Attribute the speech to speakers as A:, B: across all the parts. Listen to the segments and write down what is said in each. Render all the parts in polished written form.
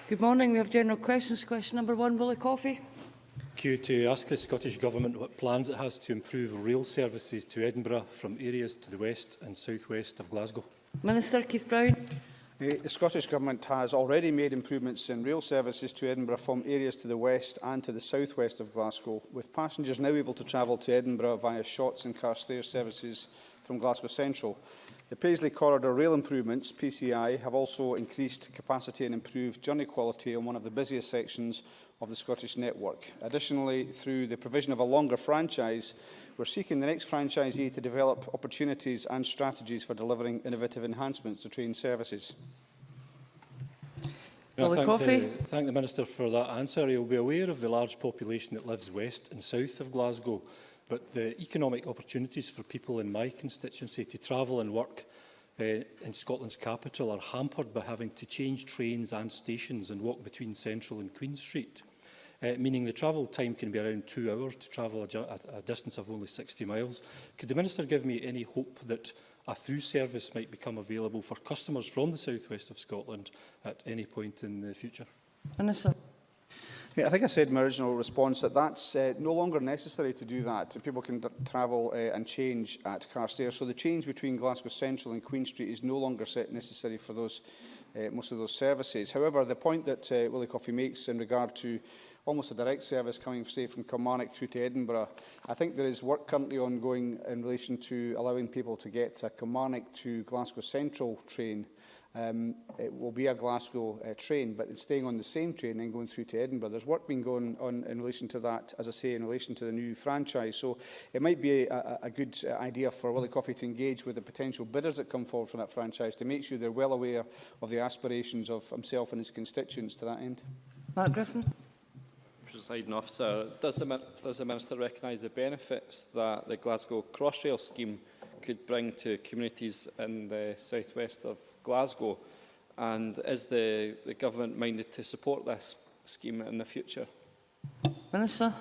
A: Good morning. We have general questions. Question number 1, Willie Coffey.
B: To ask the Scottish Government what plans it has to improve rail services to Edinburgh from areas to the west and south west of Glasgow.
A: Minister Keith Brown.
C: The Scottish Government has already made improvements in rail services to Edinburgh from areas to the west and to the south west of Glasgow, with passengers now able to travel to Edinburgh via Shotts and Carstairs services from Glasgow Central. The Paisley Corridor rail improvements, PCI, have also increased capacity and improved journey quality on one of the busiest sections of the Scottish network. Additionally, through the provision of a longer franchise, we're seeking the next franchisee to develop opportunities and strategies for delivering innovative enhancements to train services.
B: Thank the Minister for that answer. He will be aware of the large population that lives west and south of Glasgow, but the economic opportunities for people in my constituency to travel and work in Scotland's capital are hampered by having to change trains and stations and walk between Central and Queen Street, meaning the travel time can be around 2 hours to travel a distance of only 60 miles. Could the Minister give me any hope that a through service might become available for customers from the south west of Scotland at any point in the future?
A: Minister.
C: Yeah, I think I said in my original response that that's no longer necessary to do that. People can travel and change at Carstairs. So the change between Glasgow Central and Queen Street is no longer necessary for those most of those services. However, the point that Willie Coffey makes in regard to almost a direct service coming, say, from Kilmarnock through to Edinburgh, I think there is work currently ongoing in relation to allowing people to get a Kilmarnock to Glasgow Central train. It will be a Glasgow train, but it's staying on the same train and going through to Edinburgh. There's work being going on in relation to that, as I say, in relation to the new franchise. So it might be a good idea for Willie Coffey to engage with the potential bidders that come forward from that franchise to make sure they're well aware of the aspirations of himself and his constituents to that end.
A: Mark Griffin.
D: Presiding Officer, does the Minister recognise the benefits that the Glasgow Crossrail scheme could bring to communities in the south west of Glasgow, and is the Government minded to support this scheme in the future?
A: Minister.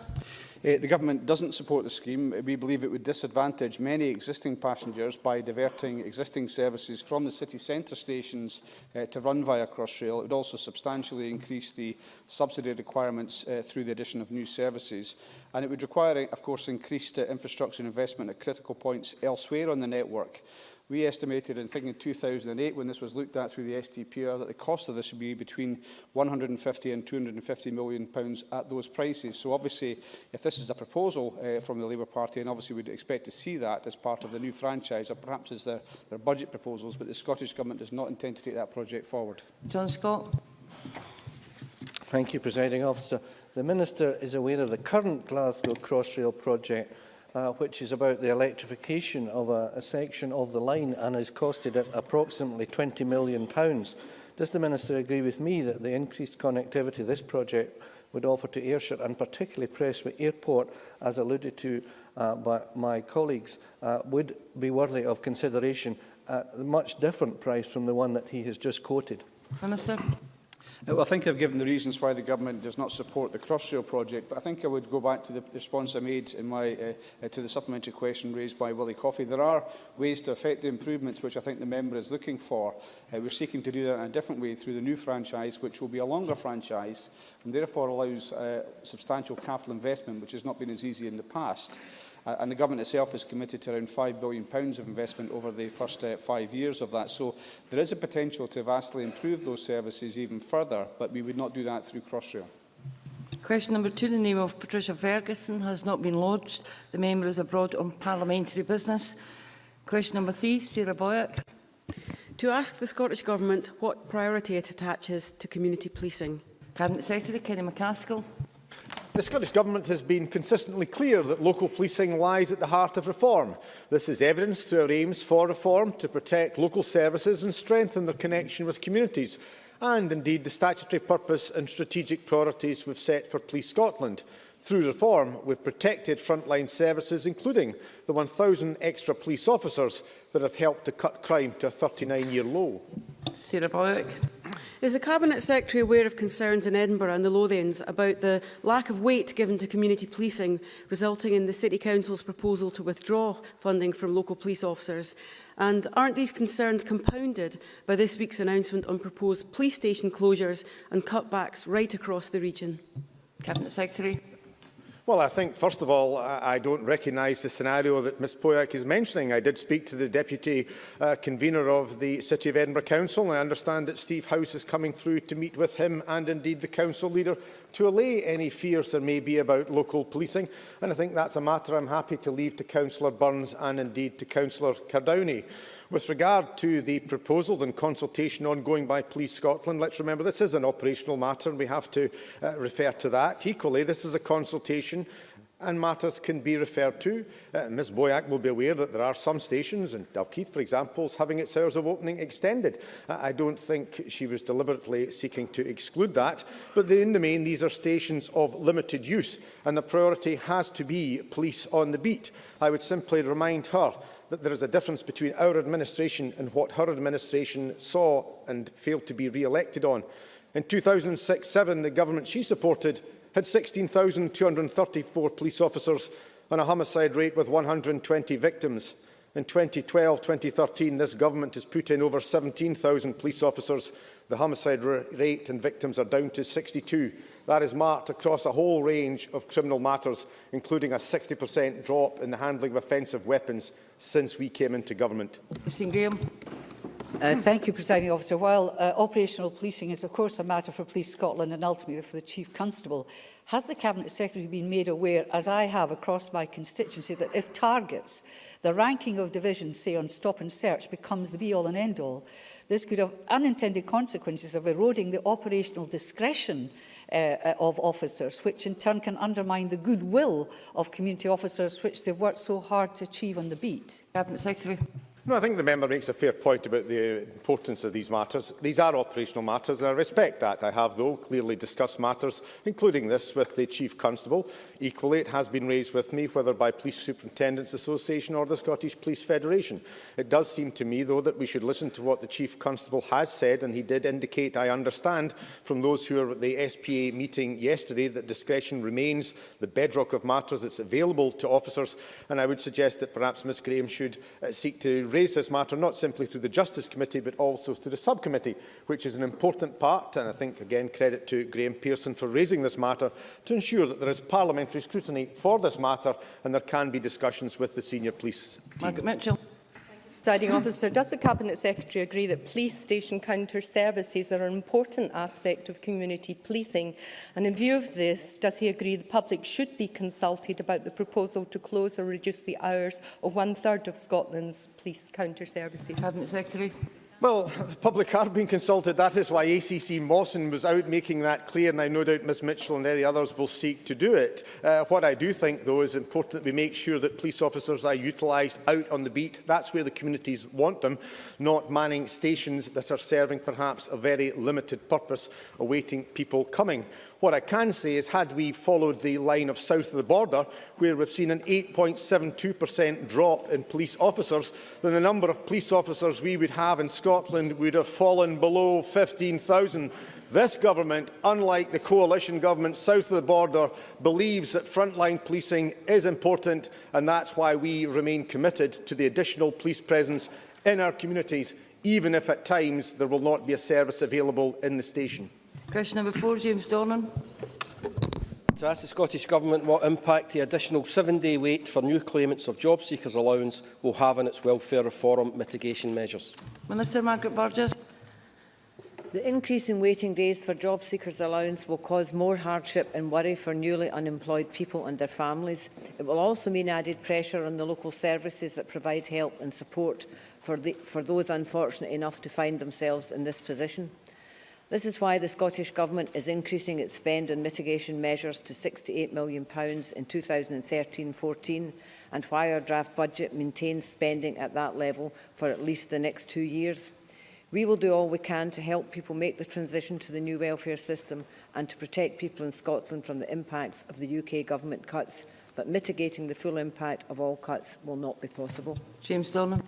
C: The Government doesn't support the scheme. We believe it would disadvantage many existing passengers by diverting existing services from the city centre stations to run via Crossrail. It would also substantially increase the subsidy requirements through the addition of new services. And it would require, of course, increased infrastructure investment at critical points elsewhere on the network. We estimated, in 2008, when this was looked at through the STPR, that the cost of this would be between £150 and £250 million at those prices. So obviously, if this is a proposal from the Labour Party, and obviously we'd expect to see that as part of the new franchise, or perhaps as their budget proposals, but the Scottish Government does not intend to take that project forward.
A: John Scott.
E: Thank you, Presiding Officer. The Minister is aware of the current Glasgow Crossrail project, which is about the electrification of a section of the line and is costed at approximately £20 million. Does the Minister agree with me that the increased connectivity this project would offer to Ayrshire, and particularly Prestwick Airport, as alluded to by my colleagues, would be worthy of consideration at a much different price from the one that he has just quoted?
A: Minister.
C: Well, I think I've given the reasons why the Government does not support the Crossrail project, but I think I would go back to the response I made in my, to the supplementary question raised by Willie Coffey. There are ways to effect the improvements which I think the member is looking for. We're seeking to do that in a different way through the new franchise, which will be a longer franchise and therefore allows substantial capital investment, which has not been as easy in the past. And the Government itself is committed to around £5 billion of investment over the first 5 years of that. So there is a potential to vastly improve those services even further, but we would not do that through Crossrail.
A: Question number 2, the name of Patricia Ferguson has not been lodged. The member is abroad on parliamentary business. Question number 3, Sarah Boyack.
F: To ask the Scottish Government what priority it attaches to community policing.
A: Cabinet Secretary Kenny MacAskill.
G: The Scottish Government has been consistently clear that local policing lies at the heart of reform. This is evidenced through our aims for reform to protect local services and strengthen their connection with communities, and indeed the statutory purpose and strategic priorities we've set for Police Scotland. Through reform, we've protected frontline services, including the 1,000 extra police officers that have helped to cut crime to a 39-year low.
A: Sarah Boyack.
F: Is the Cabinet Secretary aware of concerns in Edinburgh and the Lothians about the lack of weight given to community policing, resulting in the City Council's proposal to withdraw funding from local police officers? And aren't these concerns compounded by this week's announcement on proposed police station closures and cutbacks right across the region?
A: Cabinet Secretary.
G: Well, I think, first of all, I don't recognise the scenario that Ms Poyak is mentioning. I did speak to the Deputy Convener of the City of Edinburgh Council, and I understand that Steve House is coming through to meet with him and indeed the Council leader to allay any fears there may be about local policing. And I think that's a matter I'm happy to leave to Councillor Burns and indeed to Councillor Cardowney. With regard to the proposal and consultation ongoing by Police Scotland, let's remember this is an operational matter and we have to refer to that. Equally, this is a consultation and matters can be referred to. Ms Boyack will be aware that there are some stations, and Dalkeith, for example, having its hours of opening extended. I don't think she was deliberately seeking to exclude that, but in the main, these are stations of limited use, and the priority has to be police on the beat. I would simply remind her that there is a difference between our administration and what her administration saw and failed to be re-elected on. In 2006-07, the government she supported had 16,234 police officers and a homicide rate with 120 victims. In 2012-2013, this government has put in over 17,000 police officers. The homicide rate and victims are down to 62. That is marked across a whole range of criminal matters, including a 60% drop in the handling of offensive weapons since we came into government.
A: Mr Graham.
H: Thank you, Presiding Officer. While operational policing is of course a matter for Police Scotland and ultimately for the Chief Constable, has the Cabinet Secretary been made aware, as I have across my constituency, that if targets, the ranking of divisions, say on stop and search, becomes the be-all and end-all, this could have unintended consequences of eroding the operational discretion of officers, which in turn can undermine the goodwill of community officers, which they've worked so hard to achieve on the beat?
A: Cabinet Secretary.
G: No, I think the member makes a fair point about the importance of these matters. These are operational matters, and I respect that. I have, though, clearly discussed matters, including this, with the Chief Constable. Equally, it has been raised with me, whether by Police Superintendents Association or the Scottish Police Federation. It does seem to me, though, that we should listen to what the Chief Constable has said, and he did indicate, I understand, from those who were at the SPA meeting yesterday, that discretion remains the bedrock of matters that's available to officers, and I would suggest that perhaps Ms Graham should seek to raise this matter not simply through the Justice Committee but also through the subcommittee, which is an important part, and I think again credit to Graham Pearson for raising this matter, to ensure that there is parliamentary scrutiny for this matter and there can be discussions with the senior police team.
A: Margaret Mitchell.
I: Presiding Officer, does the Cabinet Secretary agree that police station counter services are an important aspect of community policing? And in view of this, does he agree the public should be consulted about the proposal to close or reduce the hours of 1/3 of Scotland's police counter services?
A: Cabinet Secretary.
G: Well, the public are being consulted. That is why ACC Mawson was out making that clear, and I no doubt Ms Mitchell and any others will seek to do it. What I do think, though, is important that we make sure that police officers are utilised out on the beat. That's where the communities want them, not manning stations that are serving perhaps a very limited purpose, awaiting people coming. What I can say is, had we followed the line of south of the border, where we've seen an 8.72% drop in police officers, then the number of police officers we would have in Scotland would have fallen below 15,000. This government, unlike the coalition government south of the border, believes that frontline policing is important, and that's why we remain committed to the additional police presence in our communities, even if at times there will not be a service available in the station.
A: Question number 4, James Dornan.
J: To ask the Scottish Government what impact the additional 7-day wait for new claimants of job seekers allowance will have on its welfare reform mitigation measures.
A: Minister Margaret Burgess.
K: The increase in waiting days for job seekers allowance will cause more hardship and worry for newly unemployed people and their families. It will also mean added pressure on the local services that provide help and support for those unfortunate enough to find themselves in this position. This is why the Scottish Government is increasing its spend on mitigation measures to £68 million in 2013-14, and why our draft budget maintains spending at that level for at least the next 2 years. We will do all we can to help people make the transition to the new welfare system and to protect people in Scotland from the impacts of the UK Government cuts, but mitigating the full impact of all cuts will not be possible.
A: James Dornan.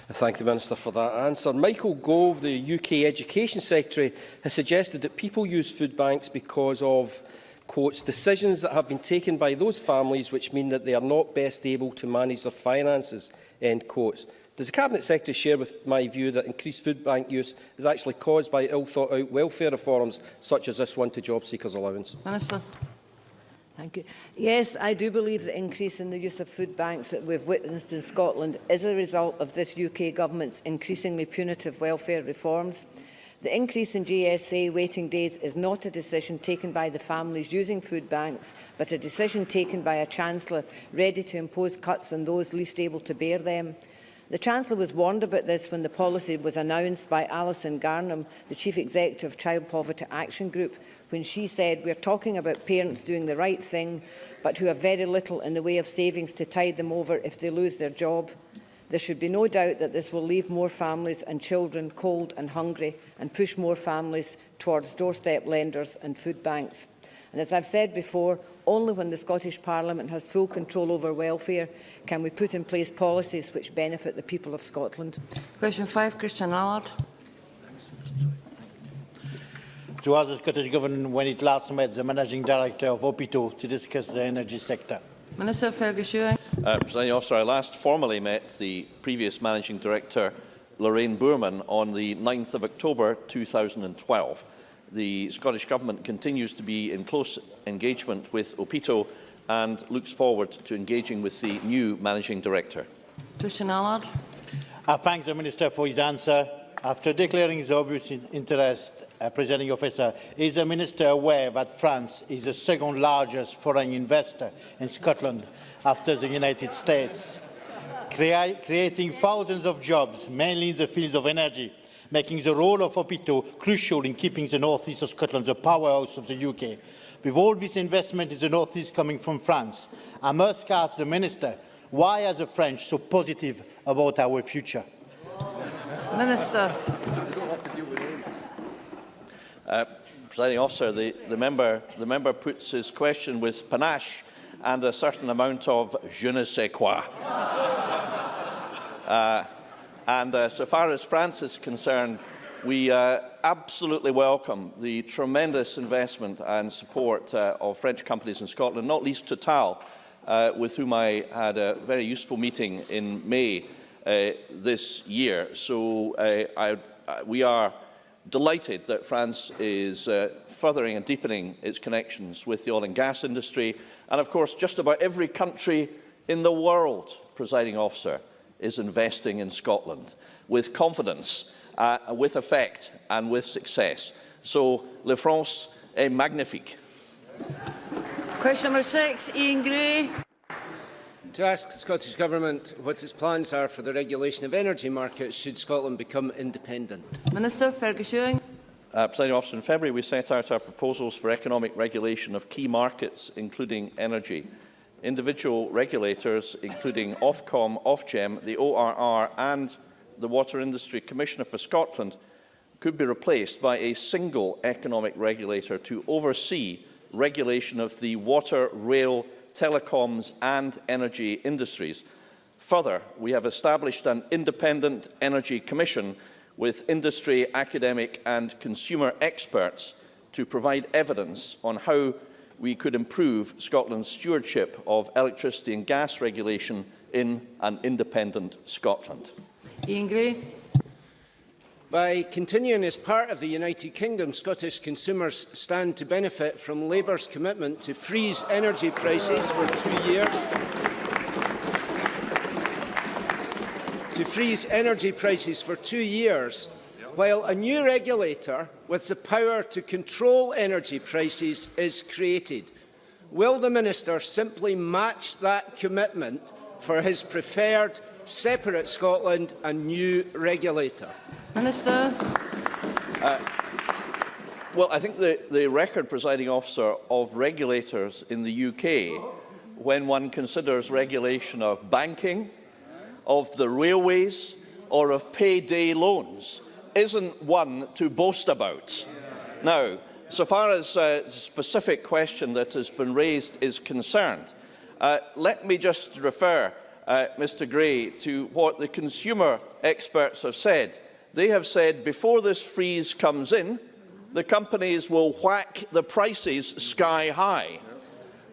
J: I thank the Minister for that answer. Michael Gove, the UK Education Secretary, has suggested that people use food banks because of, quotes, decisions that have been taken by those families which mean that they are not best able to manage their finances, end quotes. Does the Cabinet Secretary share with my view that increased food bank use is actually caused by ill-thought-out welfare reforms, such as this one to job seekers allowance?
A: Minister.
K: Thank you. Yes, I do believe the increase in the use of food banks that we've witnessed in Scotland is a result of this UK Government's increasingly punitive welfare reforms. The increase in GSA waiting days is not a decision taken by the families using food banks, but a decision taken by a Chancellor ready to impose cuts on those least able to bear them. The Chancellor was warned about this when the policy was announced by Alison Garnham, the Chief Executive of Child Poverty Action Group, when she said, "We're talking about parents doing the right thing, but who have very little in the way of savings to tide them over if they lose their job. There should be no doubt that this will leave more families and children cold and hungry and push more families towards doorstep lenders and food banks." And as I've said before, only when the Scottish Parliament has full control over welfare can we put in place policies which benefit the people of Scotland.
A: Question 5, Christian Allard.
L: To ask the Scottish Government when it last met the Managing Director of Opito to discuss the energy sector.
A: Minister Fergus Ewing.
M: Presiding Officer, I last formally met the previous Managing Director, Lorraine Boorman, on the 9th of October 2012. The Scottish Government continues to be in close engagement with Opito and looks forward to engaging with the new Managing Director.
A: Christian Allard.
L: I thank the Minister for his answer. After declaring the obvious interest, Presiding Officer, is the Minister aware that France is the second largest foreign investor in Scotland after the United States, creating thousands of jobs, mainly in the fields of energy, making the role of Opito crucial in keeping the North East of Scotland the powerhouse of the UK. With all this investment in the North East coming from France, I must ask the Minister, why are the French so positive about our future?
A: Minister.
M: Presiding Officer, the member puts his question with panache and a certain amount of je ne sais quoi. So far as France is concerned, we absolutely welcome the tremendous investment and support of French companies in Scotland, not least Total, with whom I had a very useful meeting in May this year. So we are delighted that France is furthering and deepening its connections with the oil and gas industry. And of course, just about every country in the world, Presiding Officer, is investing in Scotland with confidence, with effect and with success. So, La France est magnifique.
A: Question number 6, Ian Gray.
N: To ask the Scottish Government what its plans are for the regulation of energy markets should Scotland become independent.
A: Minister Fergus Ewing.
M: Presiding Officer, in February we set out our proposals for economic regulation of key markets, including energy. Individual regulators, including Ofcom, Ofgem, the ORR and the Water Industry Commissioner for Scotland, could be replaced by a single economic regulator to oversee regulation of the water, rail, telecoms and energy industries. Further, we have established an independent energy commission with industry, academic and consumer experts to provide evidence on how we could improve Scotland's stewardship of electricity and gas regulation in an independent Scotland.
A: Ian Gray.
N: By continuing as part of the United Kingdom, Scottish consumers stand to benefit from Labour's commitment to freeze energy prices for 2 years. To freeze energy prices for 2 years, while a new regulator with the power to control energy prices is created. Will the Minister simply match that commitment for his preferred separate Scotland and new regulator?
A: Minister.
M: Well, I think the record, Presiding Officer, of regulators in the UK, when one considers regulation of banking, of the railways or of payday loans, isn't one to boast about. Now, so far as the specific question that has been raised is concerned, let me just refer, Mr Gray, to what the consumer experts have said. They have said before this freeze comes in, the companies will whack the prices sky high.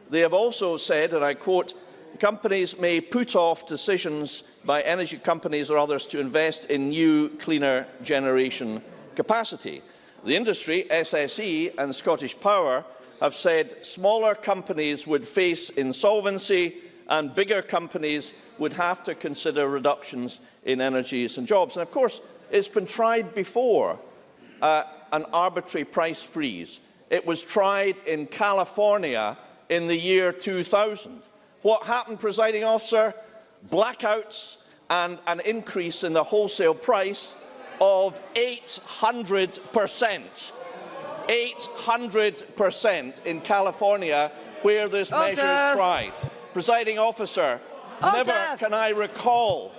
M: They have also said, and I quote, companies may put off decisions by energy companies or others to invest in new, cleaner generation capacity. The industry, SSE and Scottish Power, have said smaller companies would face insolvency and bigger companies would have to consider reductions in energies and jobs. And of course, it's been tried before, an arbitrary price freeze. It was tried in California in the year 2000. What happened, presiding officer? Blackouts and an increase in the wholesale price of 800%. 800% in California, where this measure is tried. Presiding officer, never can I recall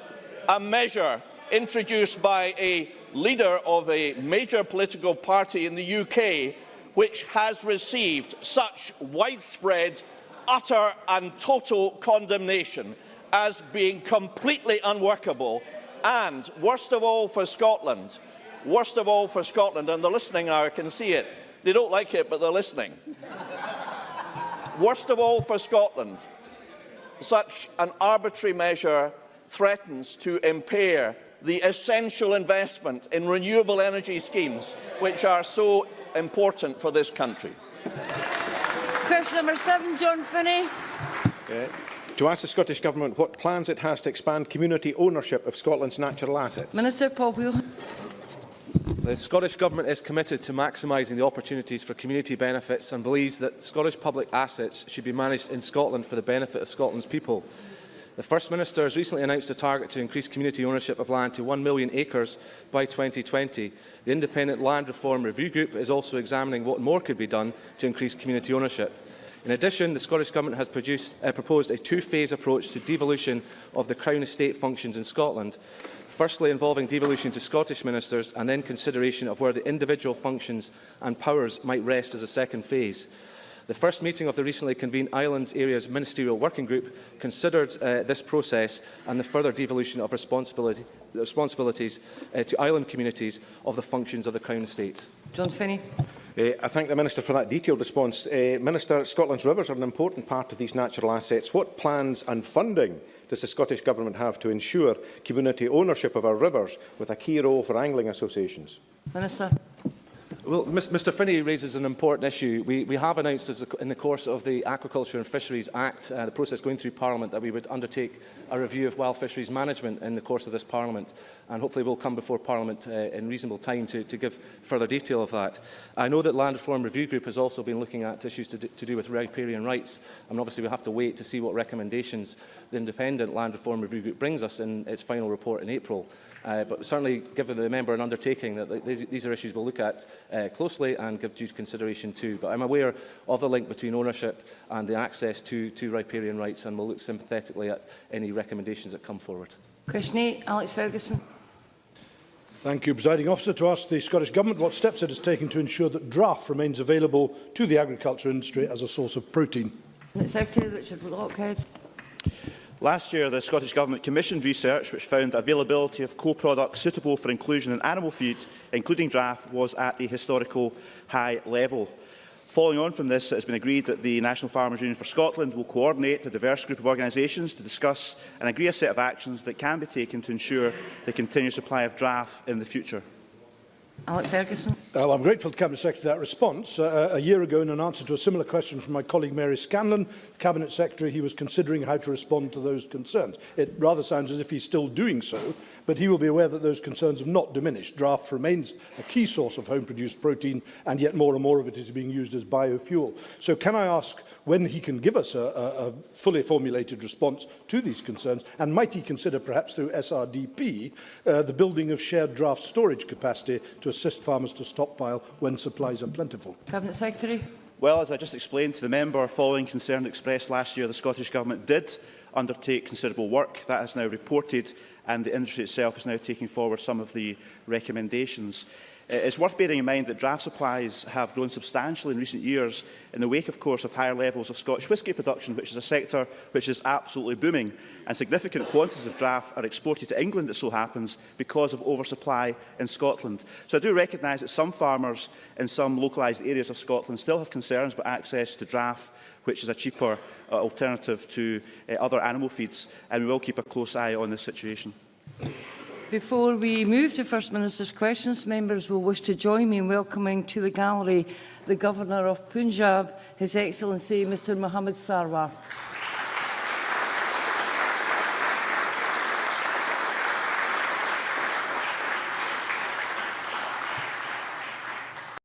M: a measure introduced by a leader of a major political party in the UK which has received such widespread, utter and total condemnation as being completely unworkable. And worst of all for Scotland, and they're listening now, I can see it. They don't like it, but they're listening. Worst of all for Scotland, such an arbitrary measure threatens to impair the essential investment in renewable energy schemes which are so important for this country.
A: Question number 7, John Finney.
G: To ask the Scottish Government what plans it has to expand community ownership of Scotland's natural assets.
A: Minister Paul Whelan.
O: The Scottish Government is committed to maximising the opportunities for community benefits and believes that Scottish public assets should be managed in Scotland for the benefit of Scotland's people. The First Minister has recently announced a target to increase community ownership of land to 1 million acres by 2020. The Independent Land Reform Review Group is also examining what more could be done to increase community ownership. In addition, the Scottish Government has proposed a two-phase approach to devolution of the Crown estate functions in Scotland, firstly involving devolution to Scottish ministers and then consideration of where the individual functions and powers might rest as a second phase. The first meeting of the recently convened Islands Areas Ministerial Working Group considered this process and the further devolution of responsibilities to island communities of the functions of the Crown estate.
A: John Finney.
G: I thank the Minister for that detailed response. Minister, Scotland's rivers are an important part of these natural assets. What plans and funding does the Scottish Government have to ensure community ownership of our rivers, with a key role for angling associations?
A: Minister.
O: Well, Mr Finney raises an important issue. We have announced in the course of the Aquaculture and Fisheries Act, the process going through Parliament, that we would undertake a review of wild fisheries management in the course of this Parliament, and hopefully we'll come before Parliament in reasonable time to give further detail of that. I know that Land Reform Review Group has also been looking at issues to do with riparian rights, and obviously we'll have to wait to see what recommendations the Independent Land Reform Review Group brings us in its final report in April. But certainly give the member an undertaking that these are issues we'll look at closely and give due consideration to. But I'm aware of the link between ownership and the access to riparian rights, and we'll look sympathetically at any recommendations that come forward.
A: Question 8, Alex Ferguson.
P: Thank you, Presiding Officer. To ask the Scottish Government what steps it has taken to ensure that draff remains available to the agriculture industry as a source of protein.
A: Secretary Richard Lockhead.
Q: Last year, the Scottish Government commissioned research which found availability of co-products suitable for inclusion in animal feed, including draff, was at a historical high level. Following on from this, it has been agreed that the National Farmers Union for Scotland will coordinate a diverse group of organisations to discuss and agree a set of actions that can be taken to ensure the continued supply of draff in the future.
A: Alex Ferguson.
P: Well, I'm grateful to Cabinet Secretary for that response. A year ago, in an answer to a similar question from my colleague Mary Scanlon, Cabinet Secretary, he was considering how to respond to those concerns. It rather sounds as if he's still doing so, but he will be aware that those concerns have not diminished. Draff remains a key source of home-produced protein, and yet more and more of it is being used as biofuel. So can I ask when he can give us a fully formulated response to these concerns, and might he consider, perhaps through SRDP, the building of shared draft storage capacity to assist farmers to stockpile when supplies are plentiful?
A: Cabinet Secretary.
Q: Well, as I just explained to the member, following concern expressed last year, the Scottish Government did undertake considerable work. That is now reported, and the industry itself is now taking forward some of the recommendations. It's worth bearing in mind that draft supplies have grown substantially in recent years in the wake, of course, of higher levels of Scotch whisky production, which is a sector which is absolutely booming, and significant quantities of draft are exported to England, it so happens, because of oversupply in Scotland. So I do recognise that some farmers in some localised areas of Scotland still have concerns about access to draft, which is a cheaper alternative to other animal feeds, and we will keep a close eye on this situation.
A: Before we move to First Minister's questions, members will wish to join me in welcoming to the gallery the Governor of Punjab, His Excellency Mr Mohammed Sarwar.